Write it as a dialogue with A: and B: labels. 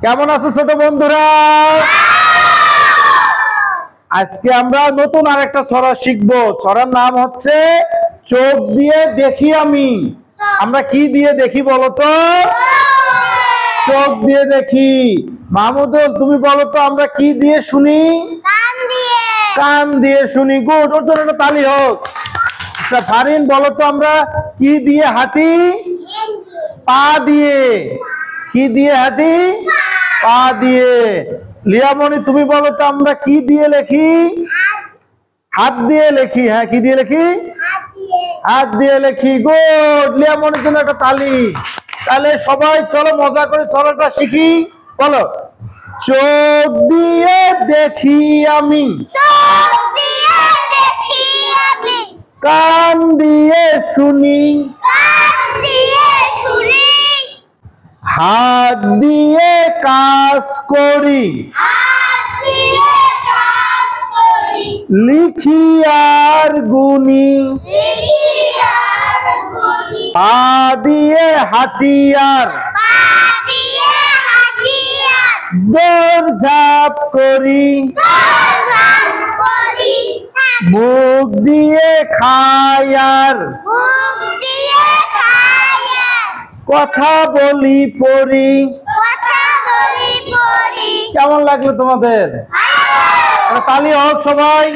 A: কেমন আছো ছোট বন্ধুরা? আজকে আমরা নতুন আরেকটা ছড়া শিখবো। ছড়ার নাম হচ্ছে চোখ দিয়ে দেখি আমি। আমরা কি দিয়ে দেখি বলো তো? চোখ দিয়ে দেখি। মাহমুদুল, তুমি বলো তো আমরা কি দিয়ে শুনি? কান দিয়ে শুনি। গুড, ওর জন্য একটা তালি হোক। আচ্ছা ফারিন, বলো তো আমরা কি দিয়ে হাঁটি? পা দিয়ে। কি দিয়ে হাঁটি? পা দিয়ে। লিয়ামণি, তুমি বলো তো আমরা কি দিয়ে লেখি? হাত দিয়ে লেখি। হ্যাঁ, কি দিয়ে লেখি? হাত দিয়ে লেখি। গুড, লিয়ামণির জন্য একটা তালি। তাহলে সবাই চলো মজা করে ছড়াটা শিখি। বলো, চোখ দিয়ে দেখি আমি, কান দিয়ে শুনি, হাত দিয়ে কাজ করি, লিখি আর গুনি, পা দিয়ে হাঁটি আর দৌড় ঝাঁপ করি, মুখ দিয়ে খাই আর কথা বলি পড়ি। কেমন লাগলো তোমাদের? তালি হোক সবাই।